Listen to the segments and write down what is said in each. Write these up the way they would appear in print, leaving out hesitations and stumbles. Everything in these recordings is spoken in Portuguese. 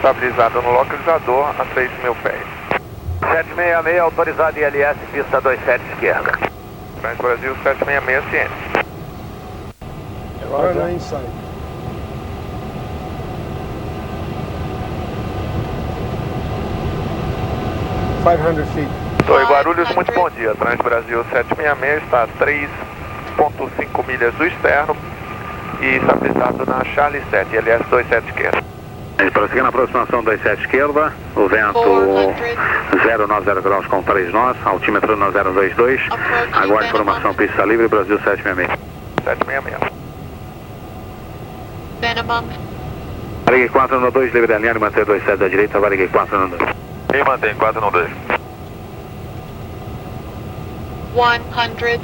estabilizado no localizador a 3.000 pés. 766, autorizado ILS, pista 27 esquerda. Transbrasil 766, ciente. Roger inside. feet. Torre Guarulhos, muito bom dia. Transbrasil 766 está a 3,5 milhas do externo e estabilizado na Charlie 7, ILS 27 esquerda. Prosseguindo a aproximação 27 esquerda, o vento 090 graus com 3 nós, altímetro na 022, aguarde informação pista livre, Brasil 766. 766. Minimum. Varig 412, livre da linha, manter 27 da direita, Varig 412. E mantém 412. 100,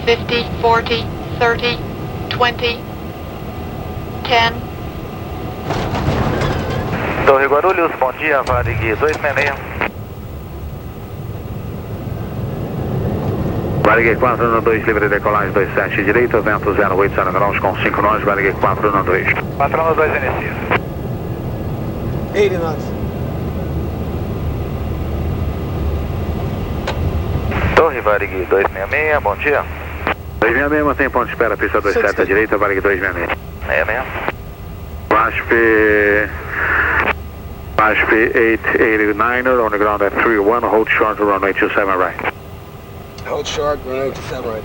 50, 40, 30, 20, 10. Torre Guarulhos, bom dia, Varig 266. Varig 412, livre de decolagem 27 direita, vento 080 graus com 5 nós, Varig 412. 412 inicia. 80 knots. Torre Varig 266, bom dia. 266, mantém ponto de espera, pista 27 à direita, Varig 266. 66. VASP 889er on the ground at 31, hold short to runway 27 right. Hold short, runway 27 right.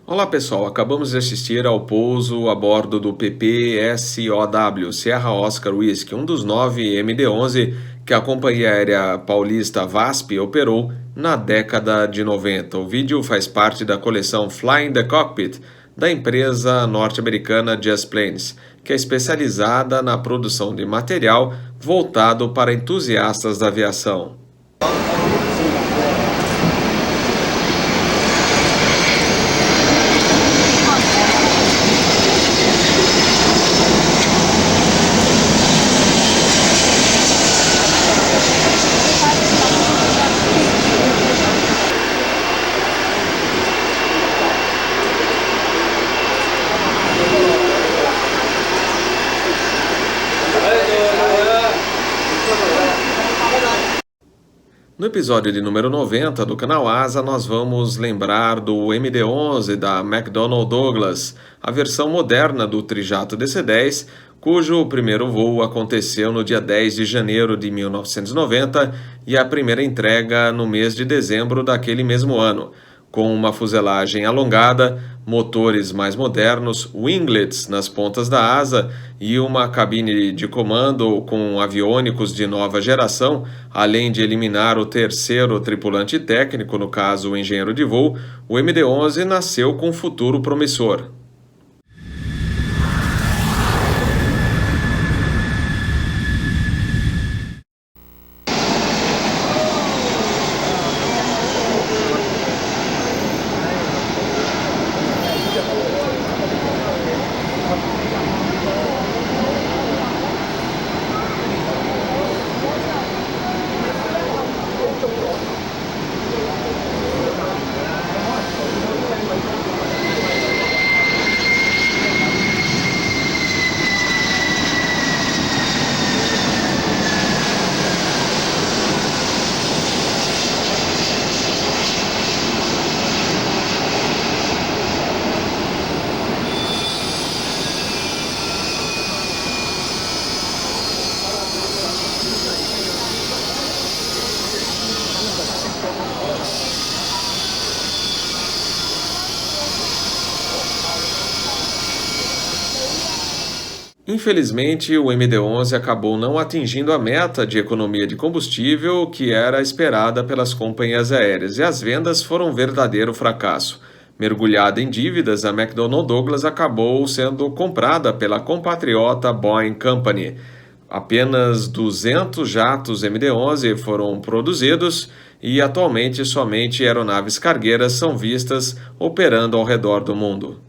Olá pessoal, acabamos de assistir ao pouso a bordo do PPSOW Sierra Oscar Whiskey, um dos 9 MD-11 que a companhia aérea paulista VASP operou na década de 90. O vídeo faz parte da coleção Flying the Cockpit da empresa norte-americana Just Planes, que é especializada na produção de material voltado para entusiastas da aviação. No episódio de número 90 do canal Asa, nós vamos lembrar do MD-11 da McDonnell Douglas, a versão moderna do trijato DC-10, cujo primeiro voo aconteceu no dia 10 de janeiro de 1990 e a primeira entrega no mês de dezembro daquele mesmo ano, com uma fuselagem alongada, motores mais modernos, winglets nas pontas da asa e uma cabine de comando com aviônicos de nova geração, além de eliminar o terceiro tripulante técnico, no caso o engenheiro de voo, o MD-11 nasceu com um futuro promissor. Infelizmente, o MD-11 acabou não atingindo a meta de economia de combustível que era esperada pelas companhias aéreas, e as vendas foram um verdadeiro fracasso. Mergulhada em dívidas, a McDonnell Douglas acabou sendo comprada pela compatriota Boeing Company. Apenas 200 jatos MD-11 foram produzidos e atualmente somente aeronaves cargueiras são vistas operando ao redor do mundo.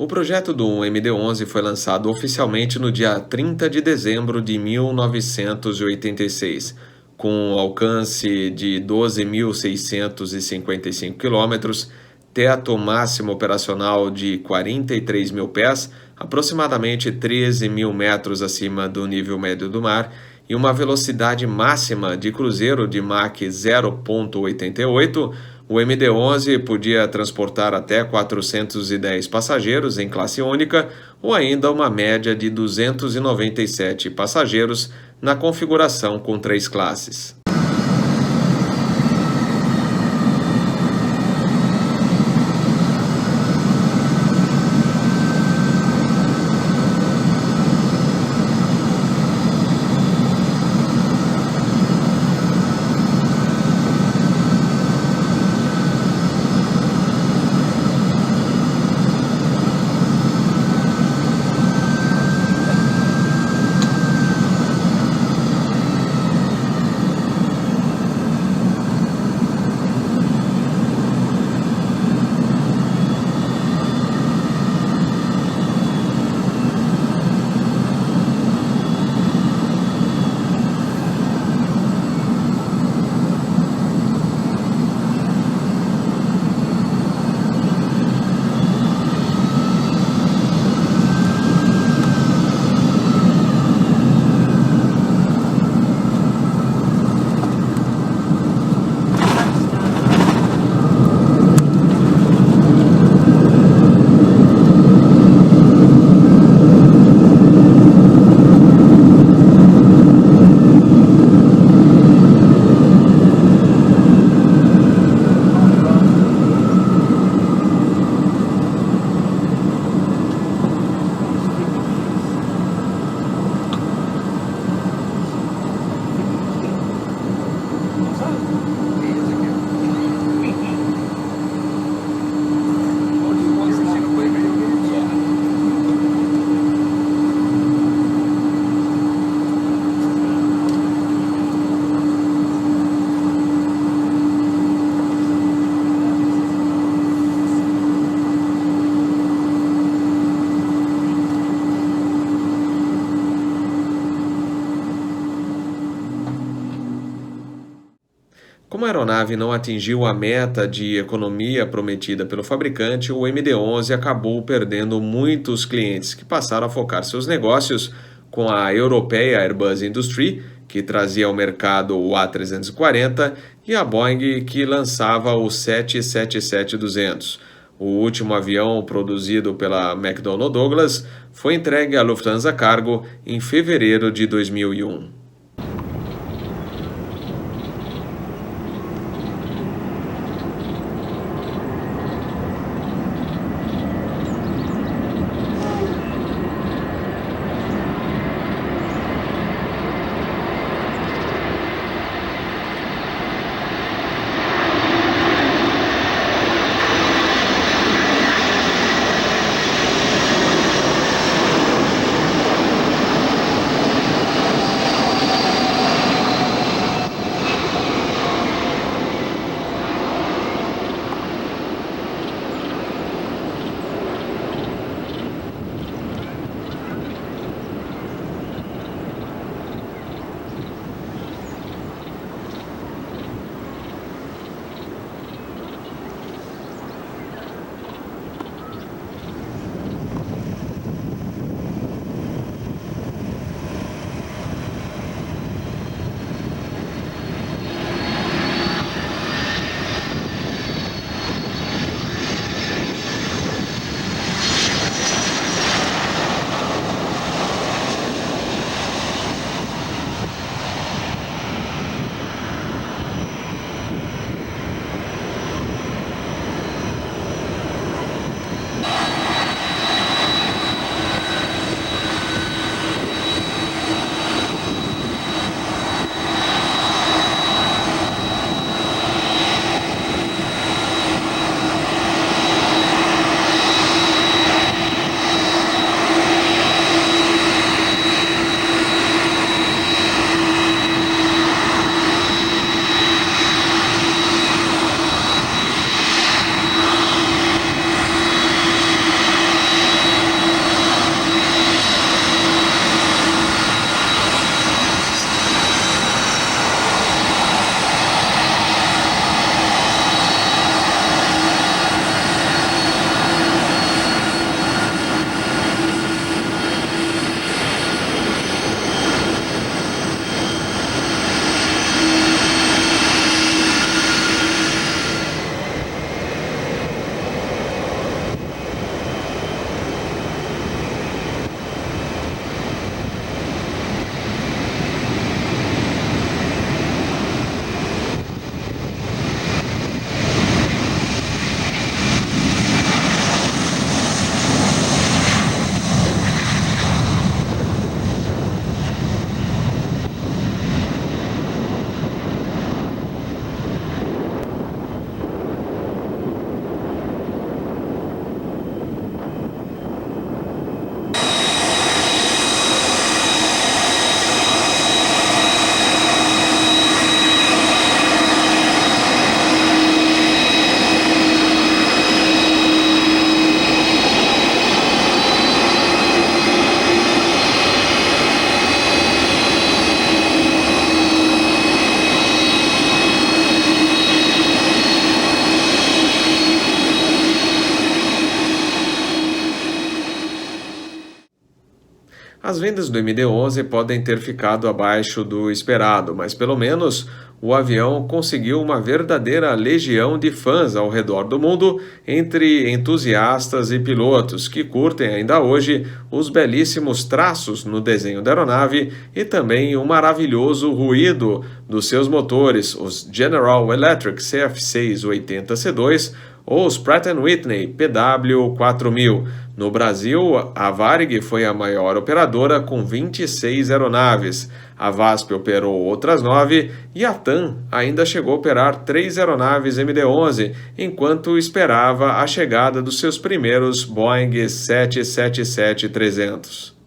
O projeto do MD-11 foi lançado oficialmente no dia 30 de dezembro de 1986, com alcance de 12.655 quilômetros, teto máximo operacional de 43 mil pés, aproximadamente 13 mil metros acima do nível médio do mar, e uma velocidade máxima de cruzeiro de Mach 0,88, o MD-11 podia transportar até 410 passageiros em classe única ou ainda uma média de 297 passageiros na configuração com 3 classes. Como a aeronave não atingiu a meta de economia prometida pelo fabricante, o MD-11 acabou perdendo muitos clientes que passaram a focar seus negócios com a europeia Airbus Industrie, que trazia ao mercado o A340, e a Boeing, que lançava o 777-200. O último avião produzido pela McDonnell Douglas foi entregue à Lufthansa Cargo em fevereiro de 2001. as vendas do MD-11 podem ter ficado abaixo do esperado, mas pelo menos o avião conseguiu uma verdadeira legião de fãs ao redor do mundo, entre entusiastas e pilotos que curtem ainda hoje os belíssimos traços no desenho da aeronave e também o maravilhoso ruído dos seus motores, os General Electric CF680C2 ou os Pratt & Whitney PW4000. No Brasil, a Varig foi a maior operadora com 26 aeronaves. A VASP operou outras 9 e a TAM ainda chegou a operar 3 aeronaves MD-11, enquanto esperava a chegada dos seus primeiros Boeing 777-300.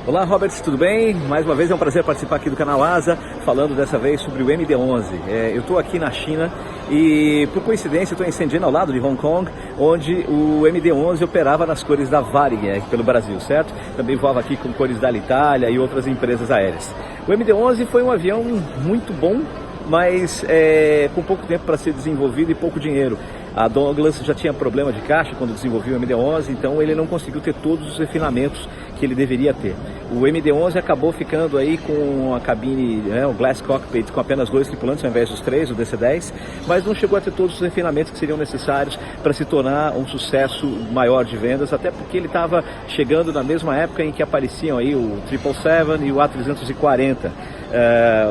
Olá, Robert, tudo bem? Mais uma vez é um prazer participar aqui do canal Asa, falando dessa vez sobre o MD-11. Eu estou aqui na China e, por coincidência, estou em Shenzhen, ao lado de Hong Kong, onde o MD-11 operava nas cores da Varig, aqui pelo Brasil, certo? Também voava aqui com cores da Alitalia e outras empresas aéreas. O MD-11 foi um avião muito bom, mas com pouco tempo para ser desenvolvido e pouco dinheiro. A Douglas já tinha problema de caixa quando desenvolveu o MD-11, então ele não conseguiu ter todos os refinamentos que ele deveria ter. O MD-11 acabou ficando aí com a cabine, o Glass Cockpit, com apenas 2 tripulantes ao invés dos 3, o DC-10, mas não chegou a ter todos os refinamentos que seriam necessários para se tornar um sucesso maior de vendas, até porque ele estava chegando na mesma época em que apareciam aí o 777 e o A340.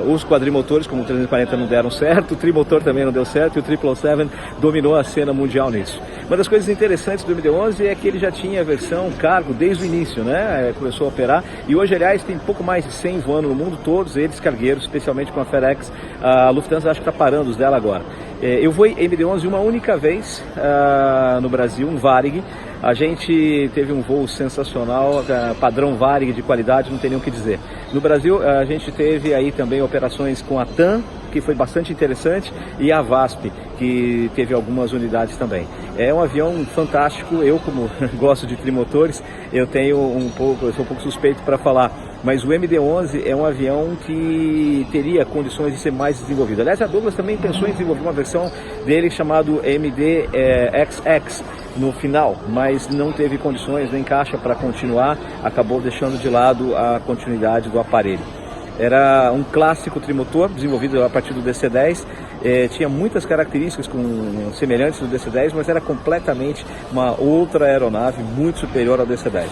Os quadrimotores, como o 340 não deram certo, o trimotor também não deu certo e o 777 dominou a cena mundial nisso. Uma das coisas interessantes do MD-11 é que ele já tinha a versão cargo desde o início, né? Começou a operar e hoje, aliás, tem pouco mais de 100 voando no mundo, todos eles cargueiros, especialmente com a FedEx. A Lufthansa acho que está parando os dela agora. Eu voei MD-11 uma única vez no Brasil, um Varig. A gente teve um voo sensacional, padrão Varig de qualidade, não tem nem o que dizer. No Brasil, a gente teve aí também operações com a TAM, que foi bastante interessante, e a VASP, que teve algumas unidades também. É um avião fantástico. Eu, como gosto de trimotores, eu sou um pouco suspeito para falar, mas o MD-11 é um avião que teria condições de ser mais desenvolvido. Aliás, a Douglas também pensou em desenvolver uma versão dele chamado MD-XX no final, mas não teve condições nem caixa para continuar, acabou deixando de lado a continuidade do aparelho. Era um clássico trimotor desenvolvido a partir do DC-10, tinha muitas características semelhantes do DC-10, mas era completamente uma outra aeronave muito superior ao DC-10.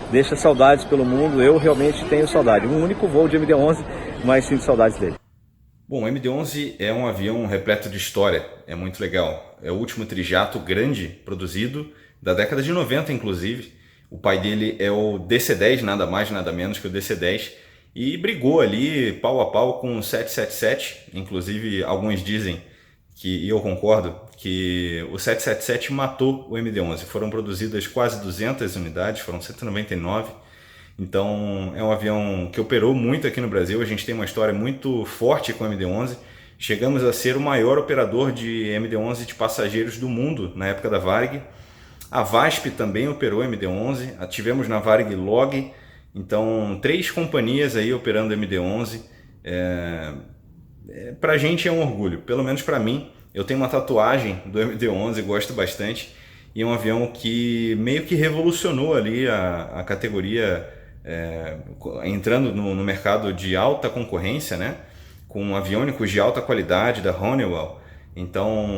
Deixa saudades pelo mundo, eu realmente tenho saudade. Um único voo de MD-11, mas sinto saudades dele. Bom, o MD-11 é um avião repleto de história, é muito legal. É o último trijato grande produzido, da década de 90 inclusive. O pai dele é o DC-10, nada mais nada menos que o DC-10, e brigou ali pau a pau com o 777, inclusive alguns dizem, e eu concordo, que o 777 matou o MD-11. Foram produzidas quase 200 unidades, foram 199. Então é um avião que operou muito aqui no Brasil, a gente tem uma história muito forte com o MD-11. Chegamos a ser o maior operador de MD-11 de passageiros do mundo na época da Varig. A VASP também operou MD-11, tivemos na Varig Log. Então 3 companhias aí operando MD-11. pra gente é um orgulho, pelo menos pra mim. Eu tenho uma tatuagem do MD-11, gosto bastante, e é um avião que meio que revolucionou ali a categoria, entrando no mercado de alta concorrência, né? Com aviônicos de alta qualidade da Honeywell. Então,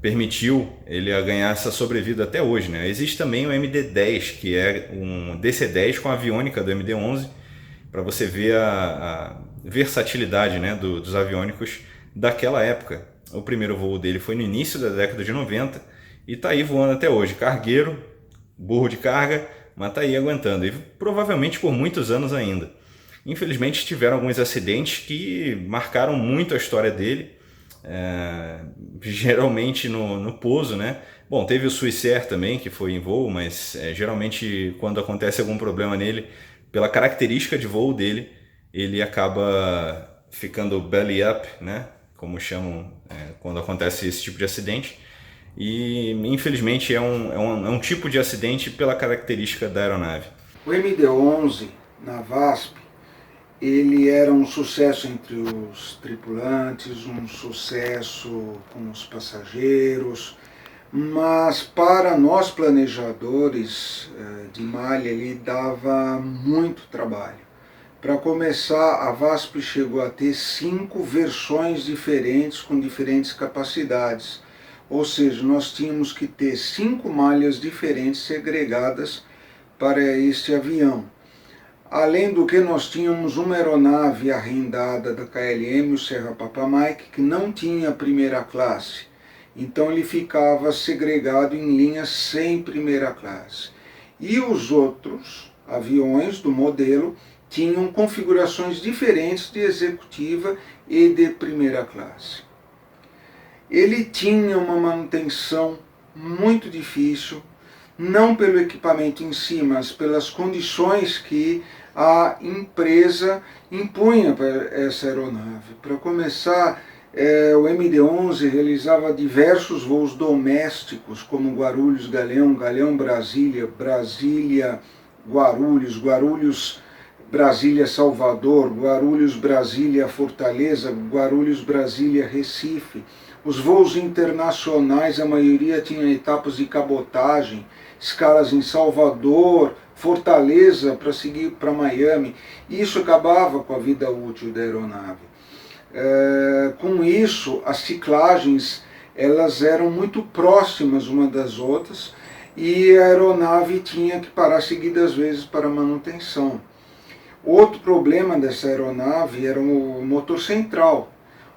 permitiu ele ganhar essa sobrevida até hoje, né? Existe também o MD-10, que é um DC-10 com a aviônica do MD-11, para você ver a versatilidade, né, dos aviônicos daquela época. O primeiro voo dele foi no início da década de 90 e está aí voando até hoje. Cargueiro, burro de carga, mas está aí aguentando, e provavelmente por muitos anos ainda. Infelizmente tiveram alguns acidentes que marcaram muito a história dele, geralmente no pouso, né? Bom, teve o Swissair também, que foi em voo, mas geralmente quando acontece algum problema nele, pela característica de voo dele, ele acaba ficando belly up, né? Como chamam quando acontece esse tipo de acidente. E infelizmente é um tipo de acidente pela característica da aeronave. O MD-11 na VASP, ele era um sucesso entre os tripulantes, um sucesso com os passageiros, mas para nós planejadores de malha ele dava muito trabalho. Para começar, a VASP chegou a ter 5 versões diferentes com diferentes capacidades, ou seja, nós tínhamos que ter 5 malhas diferentes segregadas para este avião. Além do que, nós tínhamos uma aeronave arrendada da KLM, o Serra Papa Mike, que não tinha primeira classe. Então ele ficava segregado em linhas sem primeira classe. E os outros aviões do modelo tinham configurações diferentes de executiva e de primeira classe. Ele tinha uma manutenção muito difícil, não pelo equipamento em si, mas pelas condições que a empresa impunha para essa aeronave. Para começar, o MD-11 realizava diversos voos domésticos, como Guarulhos-Galeão, Galeão-Brasília, Brasília-Guarulhos, Guarulhos-Brasília-Salvador, Guarulhos-Brasília-Fortaleza, Guarulhos-Brasília-Recife. Os voos internacionais, a maioria tinha etapas de cabotagem, escalas em Salvador, Fortaleza, para seguir para Miami. Isso acabava com a vida útil da aeronave. Com isso, as ciclagens elas eram muito próximas uma das outras e a aeronave tinha que parar seguidas vezes para manutenção. Outro problema dessa aeronave era o motor central.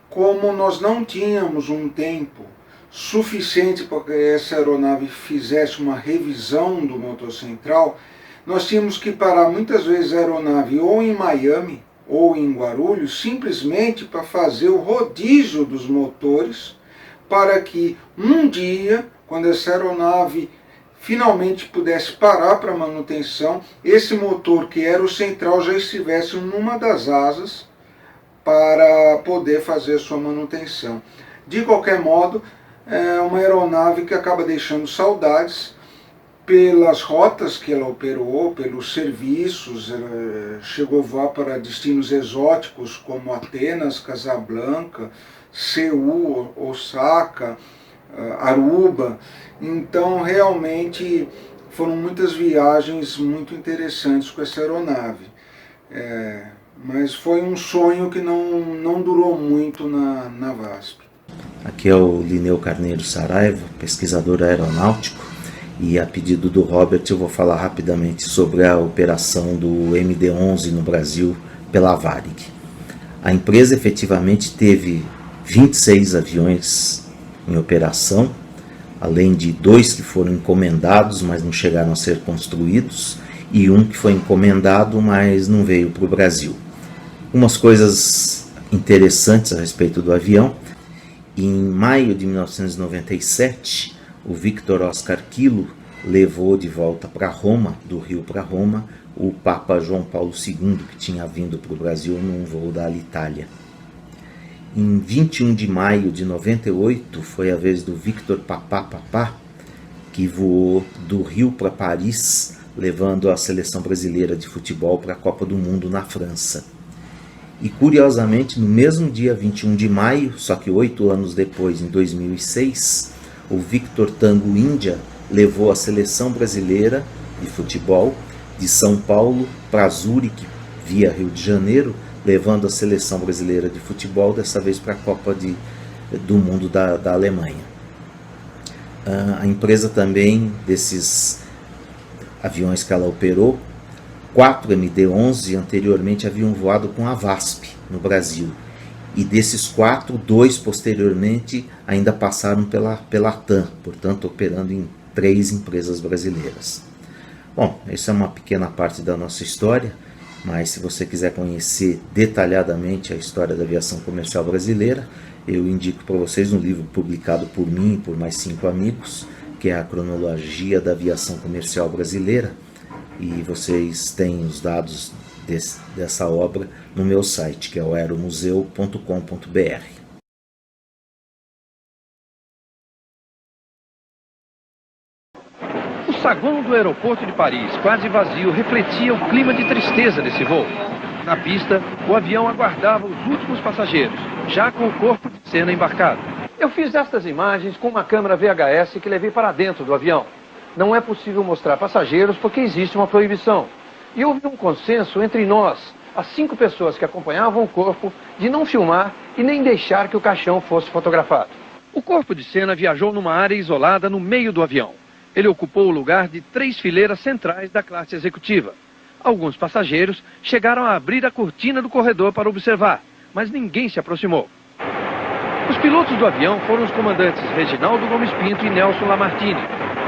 Como nós não tínhamos um tempo suficiente para que essa aeronave fizesse uma revisão do motor central, nós tínhamos que parar muitas vezes a aeronave ou em Miami ou em Guarulhos, simplesmente para fazer o rodízio dos motores, para que um dia, quando essa aeronave finalmente pudesse parar para manutenção, esse motor que era o central já estivesse numa das asas para poder fazer sua manutenção. De qualquer modo, é uma aeronave que acaba deixando saudades pelas rotas que ela operou, pelos serviços. Ela chegou a voar para destinos exóticos como Atenas, Casablanca, Seul, Osaka, Aruba. Então realmente foram muitas viagens muito interessantes com essa aeronave. Mas foi um sonho que não durou muito na VASP. Aqui é o Lineu Carneiro Saraiva, pesquisador aeronáutico, e a pedido do Robert eu vou falar rapidamente sobre a operação do MD-11 no Brasil pela Varig. A empresa efetivamente teve 26 aviões em operação, além de 2 que foram encomendados, mas não chegaram a ser construídos, e um que foi encomendado, mas não veio para o Brasil. Umas coisas interessantes a respeito do avião. Em maio de 1997, o Victor Oscar Kilo levou de volta para Roma, do Rio para Roma, o Papa João Paulo II, que tinha vindo para o Brasil num voo da Alitalia. Em 21 de maio de 98, foi a vez do Victor Papá, que voou do Rio para Paris, levando a seleção brasileira de futebol para a Copa do Mundo na França. E curiosamente, no mesmo dia 21 de maio, só que 8 anos depois, em 2006, o Victor Tango Índia levou a seleção brasileira de futebol de São Paulo para Zurique, via Rio de Janeiro, levando a seleção brasileira de futebol, dessa vez para a Copa do Mundo da Alemanha. A empresa também, desses aviões que ela operou, 4 MD-11 anteriormente haviam voado com a VASP no Brasil. E desses 4, 2 posteriormente ainda passaram pela TAM, portanto operando em 3 empresas brasileiras. Bom, essa é uma pequena parte da nossa história, mas se você quiser conhecer detalhadamente a história da aviação comercial brasileira, eu indico para vocês um livro publicado por mim e por mais 5 amigos, que é a Cronologia da Aviação Comercial Brasileira, e vocês têm os dados dessa obra no meu site, que é o aeromuseu.com.br. O saguão do aeroporto de Paris, quase vazio, refletia o clima de tristeza desse voo. Na pista, o avião aguardava os últimos passageiros, já com o corpo de Senna embarcado. Eu fiz estas imagens com uma câmera VHS que levei para dentro do avião. Não é possível mostrar passageiros porque existe uma proibição. E houve um consenso entre nós, as 5 pessoas que acompanhavam o corpo, de não filmar e nem deixar que o caixão fosse fotografado. O corpo de Senna viajou numa área isolada no meio do avião. Ele ocupou o lugar de 3 fileiras centrais da classe executiva. Alguns passageiros chegaram a abrir a cortina do corredor para observar, mas ninguém se aproximou. Os pilotos do avião foram os comandantes Reginaldo Gomes Pinto e Nelson Lamartine.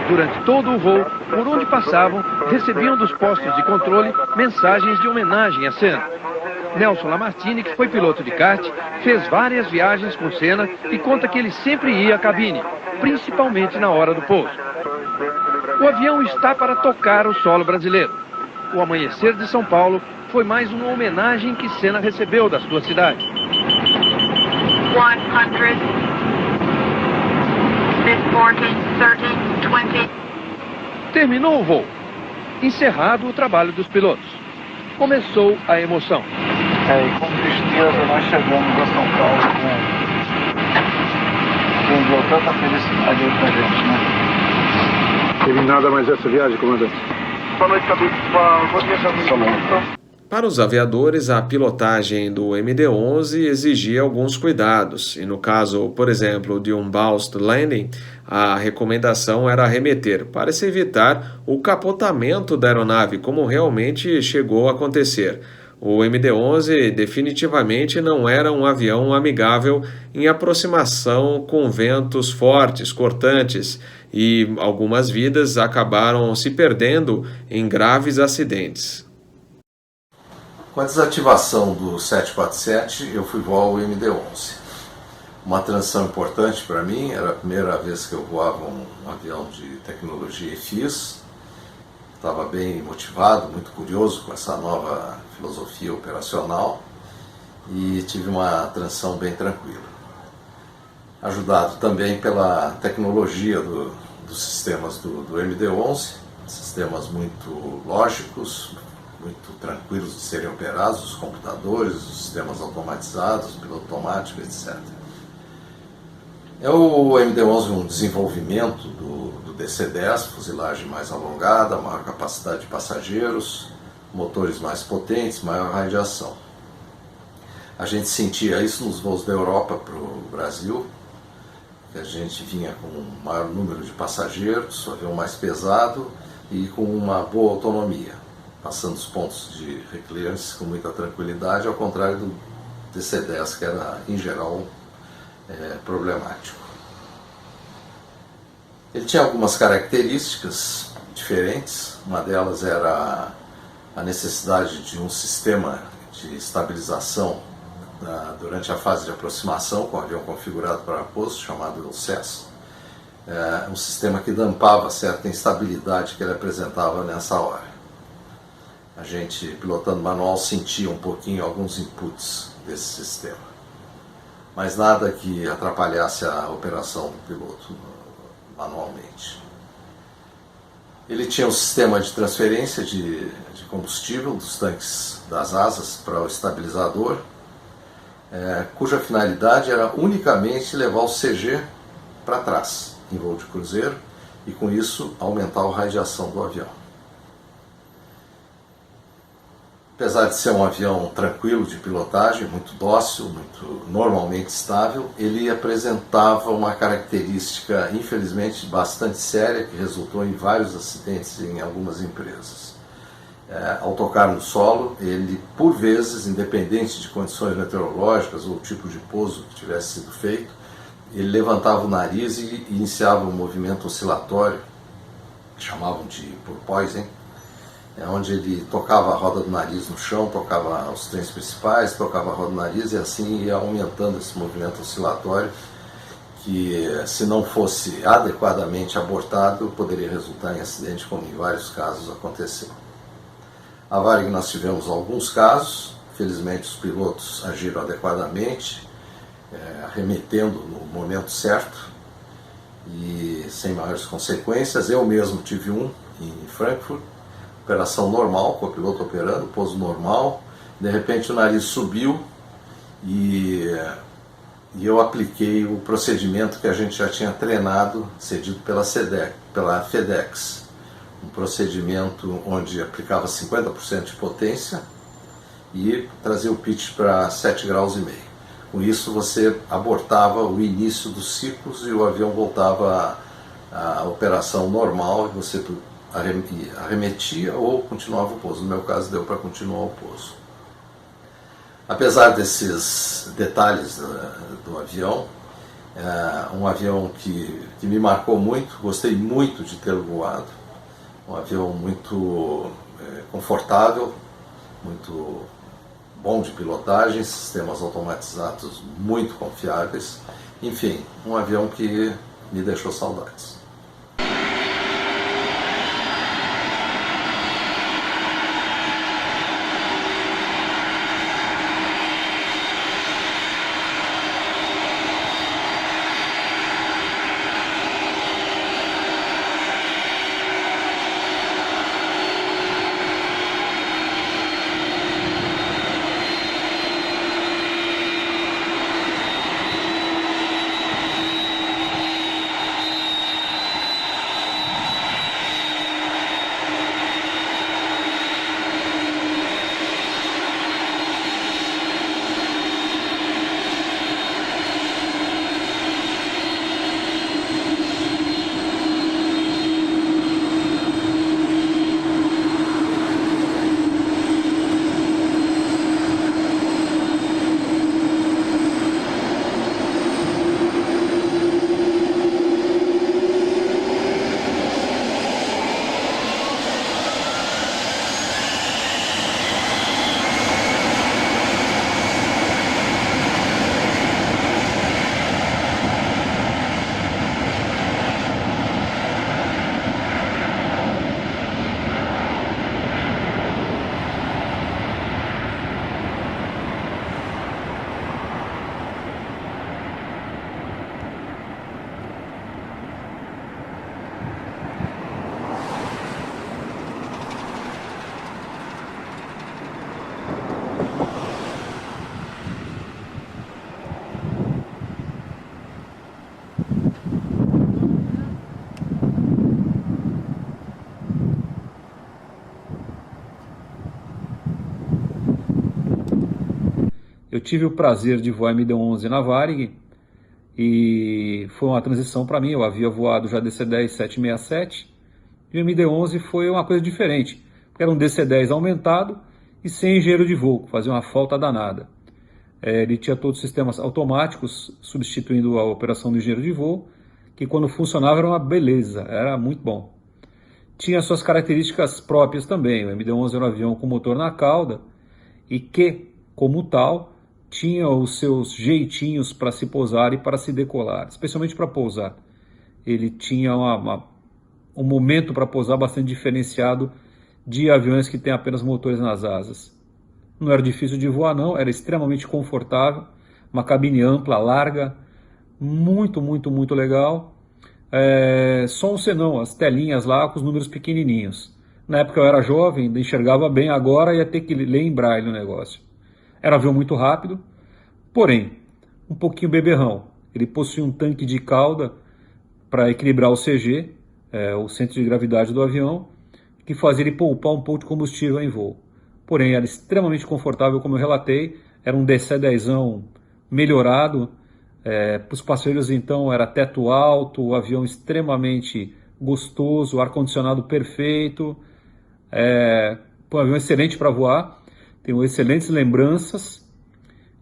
Durante todo o voo, por onde passavam, recebiam dos postos de controle mensagens de homenagem a Senna. Nelson Lamartine, que foi piloto de kart, fez várias viagens com Senna e conta que ele sempre ia à cabine, principalmente na hora do pouso. O avião está para tocar o solo brasileiro. O amanhecer de São Paulo foi mais uma homenagem que Senna recebeu da sua cidade. 100, 40, 30, 20. Terminou o voo. Encerrado o trabalho dos pilotos. Começou a emoção. E com tristeza nós chegamos a São Paulo, quem deu tanta felicidade aí pra gente, né? Teve nada mais essa viagem, comandante? Boa noite, Cabine. Bom dia, Cabine. Para os aviadores, a pilotagem do MD-11 exigia alguns cuidados, e no caso, por exemplo, de um ballast landing, a recomendação era arremeter, para se evitar o capotamento da aeronave, como realmente chegou a acontecer. O MD-11 definitivamente não era um avião amigável em aproximação com ventos fortes, cortantes, e algumas vidas acabaram se perdendo em graves acidentes. Com a desativação do 747, eu fui voar o MD-11. Uma transição importante para mim, era a primeira vez que eu voava um avião de tecnologia EFIS. Estava bem motivado, muito curioso com essa nova filosofia operacional e tive uma transição bem tranquila. Ajudado também pela tecnologia dos sistemas do MD-11, sistemas muito lógicos, muito tranquilos de serem operados, os computadores, os sistemas automatizados, piloto automático, etc. É o MD-11 um desenvolvimento do DC-10, fuselagem mais alongada, maior capacidade de passageiros, motores mais potentes, maior radiação. A gente sentia isso nos voos da Europa para o Brasil, que a gente vinha com um maior número de passageiros, um avião mais pesado e com uma boa autonomia, passando os pontos de recliantes com muita tranquilidade, ao contrário do DC-10, que era, em geral, problemático. Ele tinha algumas características diferentes, uma delas era a necessidade de um sistema de estabilização durante a fase de aproximação, com o avião configurado para pouso, chamado CES, um sistema que dampava certa instabilidade que ele apresentava nessa hora. A gente, pilotando manual, sentia um pouquinho alguns inputs desse sistema, mas nada que atrapalhasse a operação do piloto manualmente. Ele tinha um sistema de transferência de combustível dos tanques das asas para o estabilizador, cuja finalidade era unicamente levar o CG para trás, em voo de cruzeiro, e com isso aumentar o raio de ação do avião. Apesar de ser um avião tranquilo de pilotagem, muito dócil, muito normalmente estável, ele apresentava uma característica, infelizmente, bastante séria, que resultou em vários acidentes em algumas empresas. Ao tocar no solo, ele, por vezes, independente de condições meteorológicas ou tipo de pouso que tivesse sido feito, ele levantava o nariz e iniciava um movimento oscilatório, que chamavam de porpoising, onde ele tocava a roda do nariz no chão, tocava os trens principais, tocava a roda do nariz e assim ia aumentando esse movimento oscilatório que, se não fosse adequadamente abortado, poderia resultar em acidente, como em vários casos aconteceu. A Varig nós tivemos alguns casos, felizmente os pilotos agiram adequadamente, arremetendo no momento certo e sem maiores consequências. Eu mesmo tive um em Frankfurt, operação normal, com o piloto operando, pouso normal, de repente o nariz subiu e eu apliquei o procedimento que a gente já tinha treinado, cedido pela FedEx, um procedimento onde aplicava 50% de potência e trazia o pitch para 7,5 graus. Com isso você abortava o início dos ciclos e o avião voltava à operação normal e você arremetia ou continuava o pouso. No meu caso, deu para continuar o pouso. Apesar desses detalhes do avião, um avião que me marcou muito, gostei muito de ter voado, um avião muito confortável, muito bom de pilotagem, sistemas automatizados muito confiáveis, enfim, um avião que me deixou saudades. Eu tive o prazer de voar MD-11 na Varig e foi uma transição para mim. Eu havia voado já DC-10 767 e o MD-11 foi uma coisa diferente, porque era um DC-10 aumentado e sem engenheiro de voo, fazia uma falta danada. Ele tinha todos os sistemas automáticos, substituindo a operação do engenheiro de voo, que quando funcionava era uma beleza, era muito bom. Tinha suas características próprias também. O MD-11 era um avião com motor na cauda e que, como tal, tinha os seus jeitinhos para se pousar e para se decolar, especialmente para pousar. Ele tinha um momento para pousar bastante diferenciado de aviões que têm apenas motores nas asas. Não era difícil de voar não, era extremamente confortável, uma cabine ampla, larga, muito, muito, muito legal. Só um senão, as telinhas lá com os números pequenininhos. Na época eu era jovem, enxergava bem, agora ia ter que ler em braille o negócio. Era um avião muito rápido, Porém, um pouquinho beberrão. Ele possui um tanque de cauda para equilibrar o CG, o centro de gravidade do avião, que fazia ele poupar um pouco de combustível em voo. Porém, era extremamente confortável, como eu relatei, era um DC-10 melhorado. Para os passageiros, então, era teto alto, o avião extremamente gostoso, ar-condicionado perfeito, um avião excelente para voar, tenho excelentes lembranças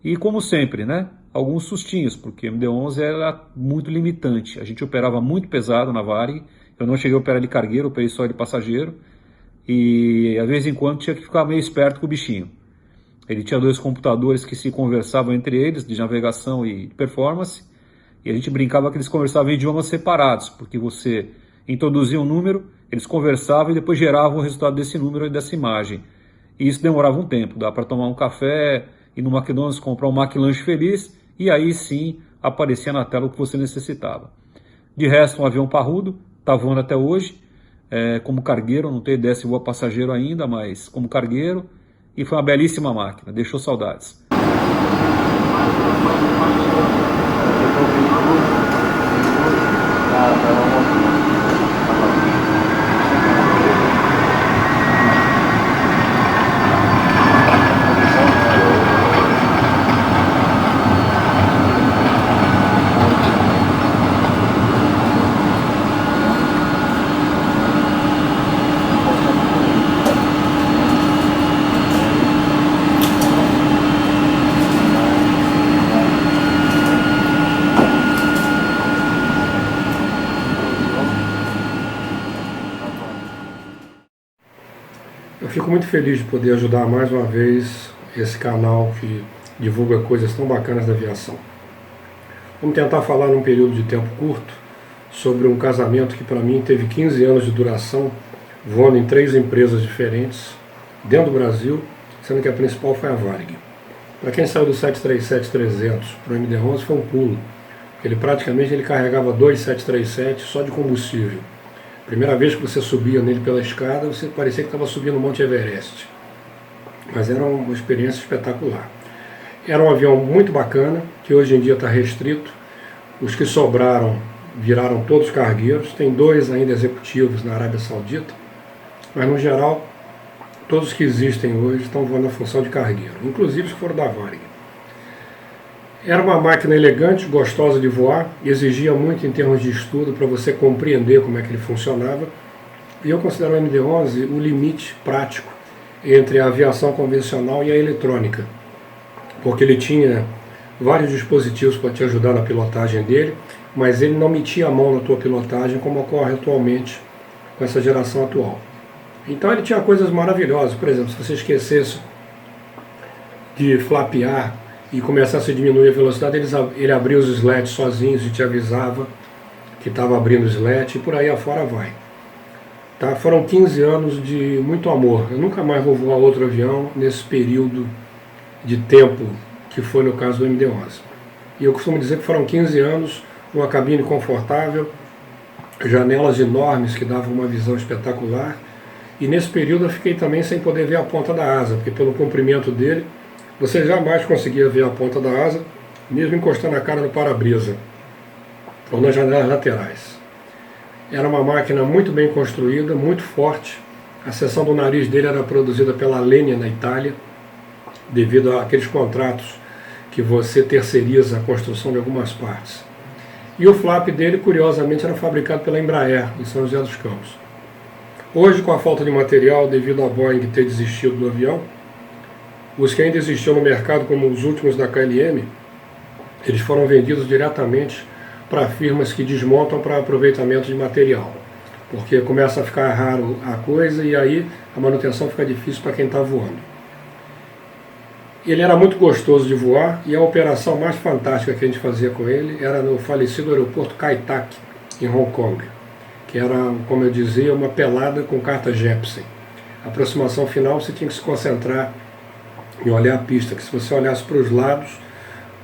e, como sempre, né, alguns sustinhos, porque o MD-11 era muito limitante, a gente operava muito pesado na Varig, eu não cheguei a operar de cargueiro, operei só de passageiro, e de vez em quando tinha que ficar meio esperto com o bichinho. Ele tinha 2 computadores que se conversavam entre eles, de navegação e performance, e a gente brincava que eles conversavam em idiomas separados, porque você introduzia um número, eles conversavam e depois geravam o resultado desse número e dessa imagem. E isso demorava um tempo, dá para tomar um café, ir no McDonald's, comprar um McLanche feliz, e aí sim aparecia na tela o que você necessitava. De resto, um avião parrudo, está voando até hoje, como cargueiro, não tenho ideia se voa passageiro ainda, mas como cargueiro, e foi uma belíssima máquina, deixou saudades. Eu fico muito feliz de poder ajudar mais uma vez esse canal que divulga coisas tão bacanas da aviação. Vamos tentar falar num período de tempo curto sobre um casamento que para mim teve 15 anos de duração, voando em 3 empresas diferentes, dentro do Brasil, sendo que a principal foi a Varig. Para quem saiu do 737-300 para o MD-11 foi um pulo. Ele praticamente carregava 2 737 só de combustível. Primeira vez que você subia nele pela escada, você parecia que estava subindo o Monte Everest. Mas era uma experiência espetacular. Era um avião muito bacana, que hoje em dia está restrito. Os que sobraram viraram todos cargueiros. Tem 2 ainda executivos na Arábia Saudita. Mas, no geral, todos que existem hoje estão voando na função de cargueiro, inclusive os que foram da Varig. Era uma máquina elegante, gostosa de voar, exigia muito em termos de estudo para você compreender como é que ele funcionava. E eu considero o MD-11 o limite prático entre a aviação convencional e a eletrônica, porque ele tinha vários dispositivos para te ajudar na pilotagem dele, mas ele não metia a mão na tua pilotagem como ocorre atualmente com essa geração atual. Então ele tinha coisas maravilhosas, por exemplo, se você esquecesse de flapear e começasse a diminuir a velocidade, ele abria os slats sozinhos e te avisava que estava abrindo o slat e por aí afora vai. Tá? Foram 15 anos de muito amor. Eu nunca mais vou voar outro avião nesse período de tempo que foi no caso do MD-11. E eu costumo dizer que foram 15 anos, uma cabine confortável, janelas enormes que davam uma visão espetacular. E nesse período eu fiquei também sem poder ver a ponta da asa, porque pelo comprimento dele, você jamais conseguia ver a ponta da asa, mesmo encostando a cara no para-brisa, ou nas janelas laterais. Era uma máquina muito bem construída, muito forte. A seção do nariz dele era produzida pela Alenia na Itália, devido àqueles contratos que você terceiriza a construção de algumas partes. E o flap dele, curiosamente, era fabricado pela Embraer, em São José dos Campos. Hoje, com a falta de material devido à Boeing ter desistido do avião, os que ainda existiam no mercado, como os últimos da KLM, eles foram vendidos diretamente para firmas que desmontam para aproveitamento de material, porque começa a ficar raro a coisa e aí a manutenção fica difícil para quem está voando. Ele era muito gostoso de voar e a operação mais fantástica que a gente fazia com ele era no falecido aeroporto Kai Tak, em Hong Kong, que era, como eu dizia, uma pelada com carta Jepsen. A aproximação final você tinha que se concentrar em olhar a pista, que se você olhasse para os lados,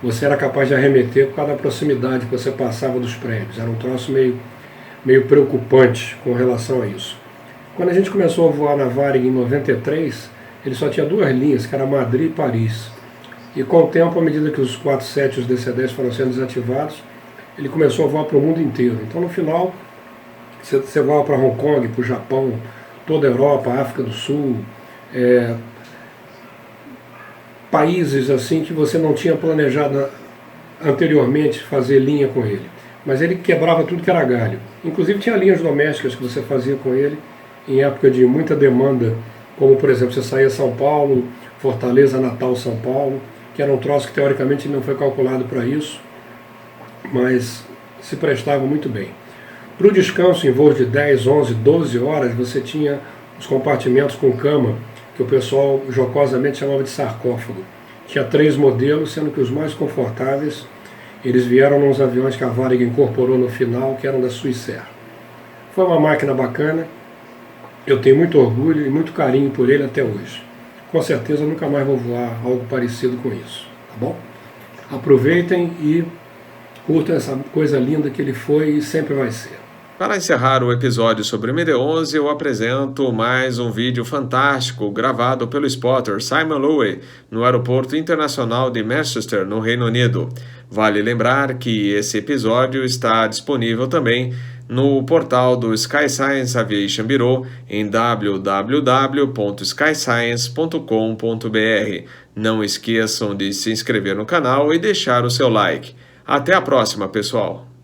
você era capaz de arremeter por causa da proximidade que você passava dos prédios. Era um troço meio preocupante com relação a isso. Quando a gente começou a voar na Varig em 93, ele só tinha 2 linhas, que era Madrid e Paris. E com o tempo, à medida que os 47 e os DC-10 foram sendo desativados, ele começou a voar para o mundo inteiro. Então, no final, você voa para Hong Kong, para o Japão, toda a Europa, África do Sul, países assim que você não tinha planejado anteriormente fazer linha com ele. Mas ele quebrava tudo que era galho. Inclusive tinha linhas domésticas que você fazia com ele em época de muita demanda, como por exemplo, você saía São Paulo, Fortaleza, Natal, São Paulo, que era um troço que teoricamente não foi calculado para isso, mas se prestava muito bem. Para o descanso em voos de 10, 11, 12 horas, você tinha os compartimentos com cama, que o pessoal jocosamente chamava de sarcófago. Tinha 3 modelos, sendo que os mais confortáveis, eles vieram nos aviões que a Varig incorporou no final, que eram da Swissair. Foi uma máquina bacana, eu tenho muito orgulho e muito carinho por ele até hoje. Com certeza eu nunca mais vou voar algo parecido com isso, tá bom? Aproveitem e curtam essa coisa linda que ele foi e sempre vai ser. Para encerrar o episódio sobre o MD-11, eu apresento mais um vídeo fantástico gravado pelo spotter Simon Lowe no Aeroporto Internacional de Manchester, no Reino Unido. Vale lembrar que esse episódio está disponível também no portal do Sky Science Aviation Bureau em www.skyscience.com.br. Não esqueçam de se inscrever no canal e deixar o seu like. Até a próxima, pessoal!